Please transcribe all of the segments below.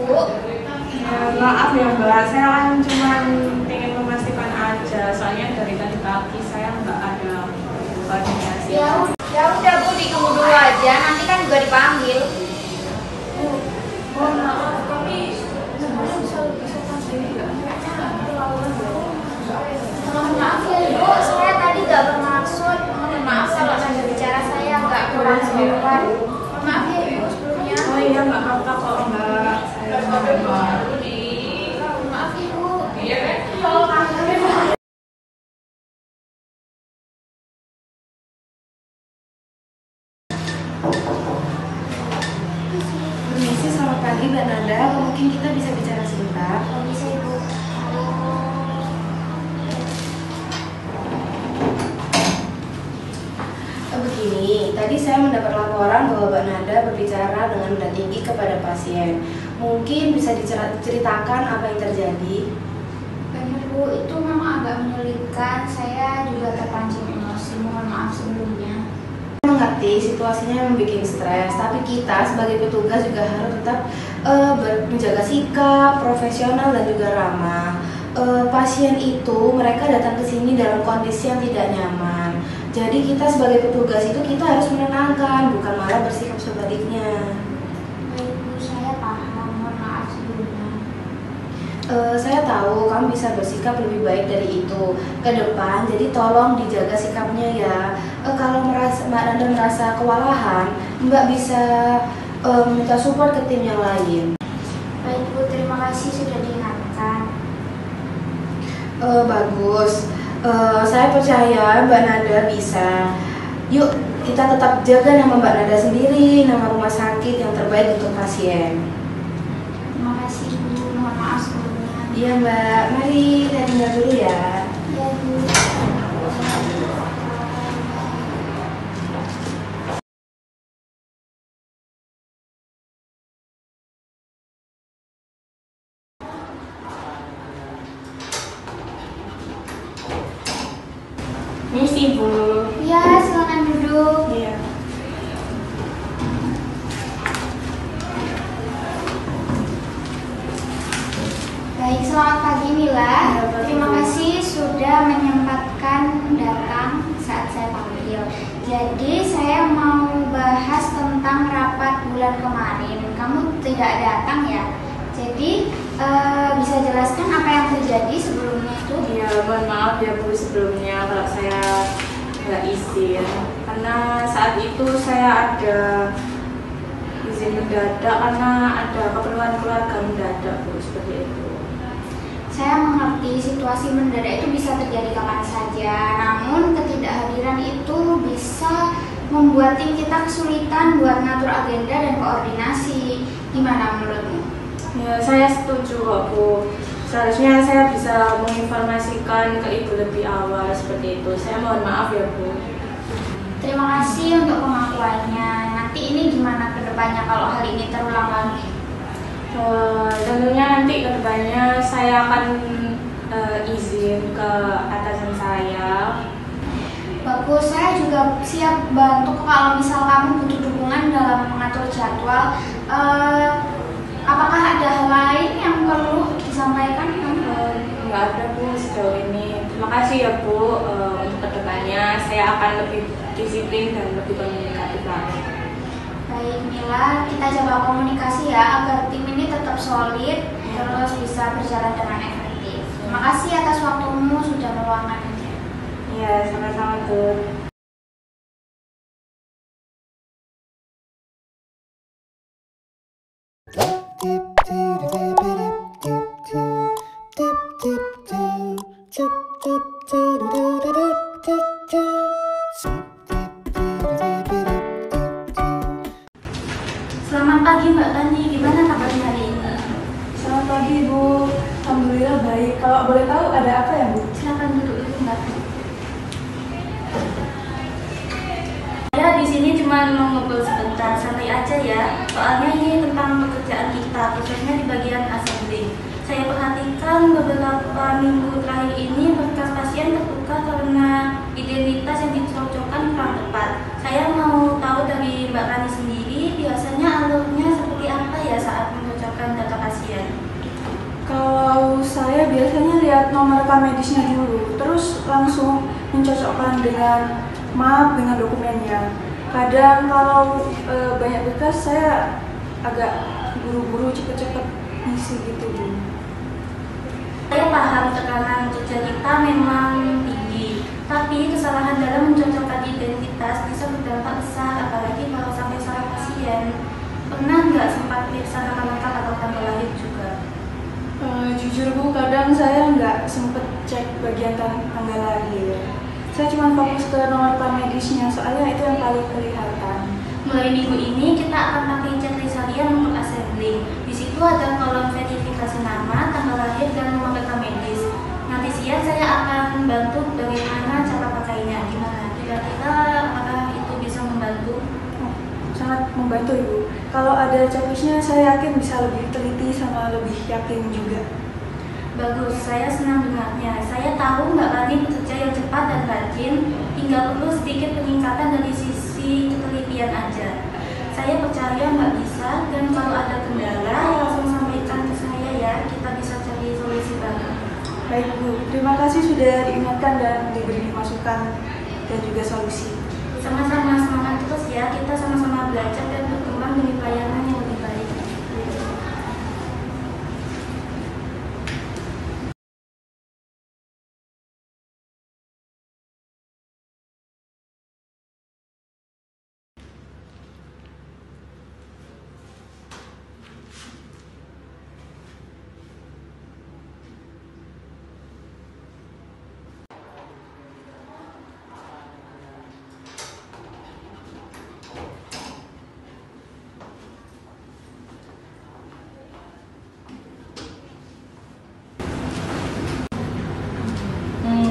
Ya, maaf ya Mbak, saya kan cuma ingin memastikan aja, soalnya dari tadi pagi saya nggak ada koordinasi. Ya udah Bu, ditunggu dulu aja, nanti kan juga dipanggil. Oh maaf, tapi sebenarnya bisa lebih sopan sini nggak? Mohon maaf ya Bu, saya tadi nggak bermaksud. Mohon maaf kalau saya bicara saya nggak kurang sopan. Mohon maaf ya Ibu sebelumnya. Oh iya, nggak apa-apa kok Mbak. Saya baru di. Maaf Ibu. Iya kan? Permisi, selamat pagi Mbak Nanda. Mungkin kita bisa bicara sebentar. Bisa Ibu. Begini, tadi saya mendapat laporan bahwa Mbak Nanda berbicara dengan nada tinggi kepada pasien. Mungkin bisa diceritakan apa yang terjadi? Benar Bu, itu memang agak menyulitkan. Saya juga terpancing emosi. Mohon maaf sebelumnya. Saya mengerti situasinya membuat stres, tapi kita sebagai petugas juga harus tetap menjaga sikap, profesional dan juga ramah. Pasien itu mereka datang ke sini dalam kondisi yang tidak nyaman. Jadi kita sebagai petugas itu kita harus menenangkan, bukan malah bersikap sebaliknya. Baik Bu, saya paham. Mohon maaf sebelumnya. Saya tahu kamu bisa bersikap lebih baik dari itu ke depan, jadi tolong dijaga sikapnya ya. Kalau Mbak Nanda merasa kewalahan, Mbak bisa minta support ke tim yang lain. Baik Bu, terima kasih sudah diingatkan. Bagus. Saya percaya Mbak Nanda bisa. Yuk kita tetap jaga nama Mbak Nanda sendiri, nama rumah sakit yang terbaik untuk pasien. Terima kasih Bu, mohon maaf sebelumnya. Iya Mbak, mari kita tinggal dulu ya. Ya Bu. Misi Bu. Ya, silakan duduk. Iya. Baik, selamat pagi Mila. Ya, pagi, Terima Bu. kasih sudah menyempatkan datang saat saya panggil. Jadi saya mau bahas tentang rapat bulan kemarin. Kamu tidak datang ya? Jadi bisa jelaskan apa yang terjadi sebelumnya itu? Ya, mohon maaf ya Bu sebelumnya kalau saya nggak izin, karena saat itu saya ada izin mendadak karena ada keperluan keluarga mendadak Bu, seperti itu. Saya mengerti situasi mendadak itu bisa terjadi kapan saja, namun ketidakhadiran itu bisa membuat tim kita kesulitan buat ngatur agenda dan koordinasi. Gimana menurutmu? Ya, saya setuju kok Bu. Seharusnya saya bisa menginformasikan ke Ibu lebih awal seperti itu. Saya mohon maaf ya Bu. Terima kasih untuk pengakuannya. Nanti ini gimana ke depannya kalau hal ini terulang lagi? Tentunya nanti ke depannya saya akan izin ke atasan saya. Bagus, saya juga siap bantu kalau misal kamu butuh dukungan dalam mengatur jadwal. Apakah ada hal lain yang perlu disampaikan? Nggak ada Bu sejauh ini. Terima kasih ya Bu. Untuk kedepannya saya akan lebih disiplin dan lebih komunikatif lagi. Baik Mila, kita coba komunikasi ya agar tim ini tetap solid terus bisa berjalan dengan efektif. Terima kasih atas waktumu sudah meluangkannya. Iya, sama-sama Bu. Selamat pagi Mbak Tani, gimana kabarnya hari ini? Selamat pagi Bu. Alhamdulillah baik. Kalau boleh tahu ada apa ya Bu? Silakan duduk dulu Mbak. Ya di sini cuma mau ngobrol sebentar, santai aja ya. Soalnya ini tentang pekerjaan kita, khususnya di bagian assembly. Saya perhatikan beberapa minggu terakhir ini berkas pasien tertukar karena identitas yang dicocokkan kurang tepat. Saya mau tahu dari Mbak Rani sendiri, biasanya alurnya seperti apa ya saat mencocokkan data pasien? nomor rekam medisnya dulu, terus langsung mencocokkan dengan map dengan dokumennya. Kadang kalau banyak berkas saya agak buru-buru cepet-cepet ngisi gitu Bu. Saya paham tekanan kerja kita memang tinggi, tapi kesalahan dalam mencocokkan identitas bisa berdampak besar, apalagi kalau sampai salah pasien. Pernah nggak sempat periksa nama lengkap atau tanggal lahir juga? Jujur Bu, kadang saya nggak sempet cek bagian tanggal lahir. Saya cuma fokus ke nomor rekam medisnya, soalnya itu yang paling kelihatan. Mulai minggu ini kita akan pakai checklist harian untuk assembling. Di situ ada kolom verifikasi nama, tanggal lahir, dan nomor rekam medis. Nanti siang saya akan bantu bagaimana cara pakainya. Gimana? Kira-kira apakah itu bisa membantu? Sangat membantu Ibu. Kalau ada checklistnya saya yakin bisa lebih teliti sama lebih yakin juga. Bagus, saya senang dengarnya. Saya tahu Mbak Rani bekerja yang cepat dan rajin, tinggal perlu sedikit peningkatan dari sisi ketelitian aja. Saya percaya Mbak bisa, dan kalau ada kendala langsung sampaikan ke saya ya, kita bisa cari solusi bareng. Baik Bu, terima kasih sudah diingatkan dan diberi masukan dan juga solusi. Sama-sama, semangat terus ya, kita sama-sama belajar dan berkembang demi pelayanan yang lebih baik.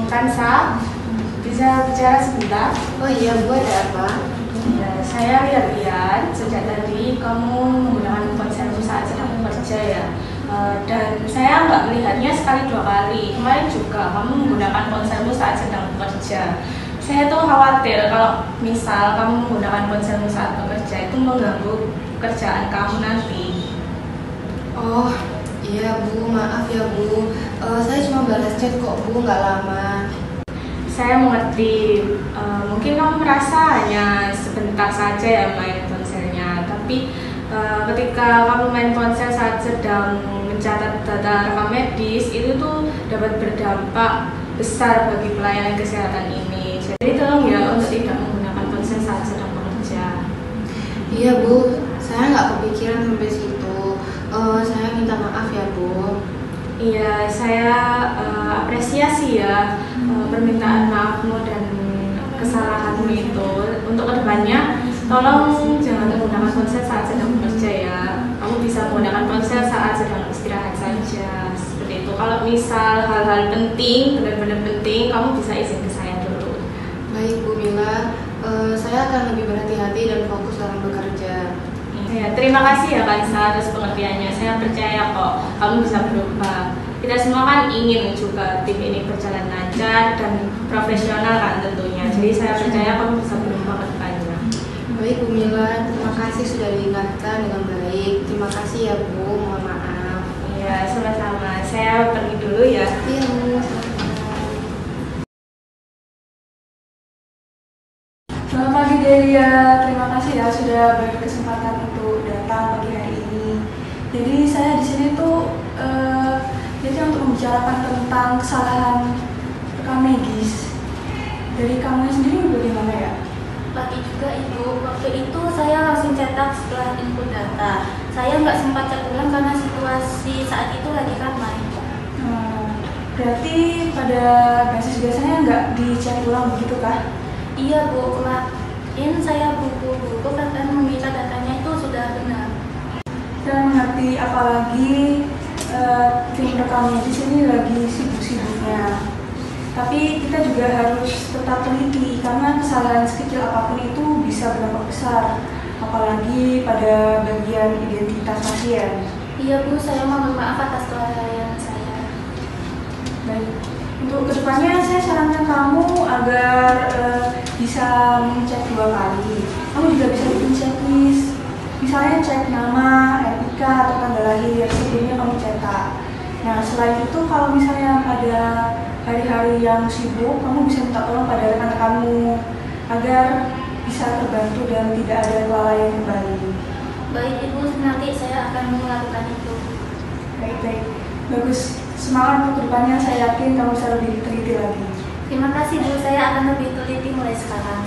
Kansa, bisa bicara sebentar? Oh iya Bu, ada apa? Ya, saya lihat-lihat sejak tadi kamu menggunakan ponselmu saat sedang bekerja ya. Dan saya nggak melihatnya sekali dua kali. Kemarin juga kamu menggunakan ponselmu saat sedang bekerja. Saya tuh khawatir kalau misal kamu menggunakan ponselmu saat bekerja itu mengganggu pekerjaan kamu nanti. Oh iya Bu, maaf ya Bu. Saya cuma balas chat kok Bu, nggak lama. Saya mengerti, mungkin kamu merasa hanya sebentar saja ya main ponselnya, tapi ketika kamu main ponsel saat sedang mencatat data rekam medis, itu tuh dapat berdampak besar bagi pelayanan kesehatan ini. Jadi tolong ya untuk tidak menggunakan ponsel saat sedang bekerja. Iya Bu, saya nggak kepikiran sampai situ. Saya minta maaf ya Bu. Iya, saya apresiasi ya permintaan maafmu dan kesalahanmu itu. Untuk kedepannya, tolong jangan menggunakan ponsel saat sedang bekerja ya. Kamu bisa menggunakan ponsel saat sedang istirahat saja. Seperti itu. Kalau misal hal-hal penting, benar-benar penting, kamu bisa izin ke saya dulu. Baik Bu Mila, saya akan lebih berhati-hati dan fokus dalam bekerja. Ya, terima kasih ya Kansa atas pengertiannya. Saya percaya kok kamu bisa berubah. Kita semua kan ingin juga tim ini berjalan lancar dan profesional kan tentunya. Jadi saya percaya kamu bisa berubah ke depannya. Baik Bu Mila, terima kasih sudah diingatkan dengan baik. Terima kasih ya Bu, mohon maaf. Iya, sama-sama. Saya pergi dulu ya. Iya Bu, sama-sama. Selamat pagi Delia, terima kasih ya sudah berkesempatan untuk datang pagi hari ini. Jadi saya di sini tuh jadi untuk membicarakan tentang kesalahan rekam medis. Dari kamu sendiri bagaimana ya? Pagi juga Ibu, waktu itu saya langsung cetak setelah input data. Saya nggak sempat cek ulang karena situasi saat itu lagi ramai. Berarti pada basis biasanya nggak dicek ulang begitu kah? Iya Bu, kemarin saya buru-buru dan meminta datanya itu sudah benar. Saya mengerti, apalagi tim rekam medis ini lagi sibuk-sibuknya. Tapi kita juga harus tetap teliti karena kesalahan sekecil apapun itu bisa berdampak besar, apalagi pada bagian identitas pasien. Iya Bu, saya mohon maaf atas kelalaian saya. Baik, untuk kedepannya saya sarankan kamu agar bisa mengecek 2 kali. Kamu juga bisa bikin checklist, misalnya cek nama, RIK atau tanggal lahir sebelumnya kamu cetak. Nah, selain itu kalau misalnya pada hari-hari yang sibuk, kamu bisa minta tolong pada rekan-rekanmu agar bisa terbantu dan tidak ada kelalaian kembali. Baik Ibu, nanti saya akan melakukan itu. Baik-baik, bagus. Semangat untuk kedepannya, saya yakin kamu bisa lebih teliti lagi. Terima kasih Bu, saya akan lebih teliti mulai sekarang.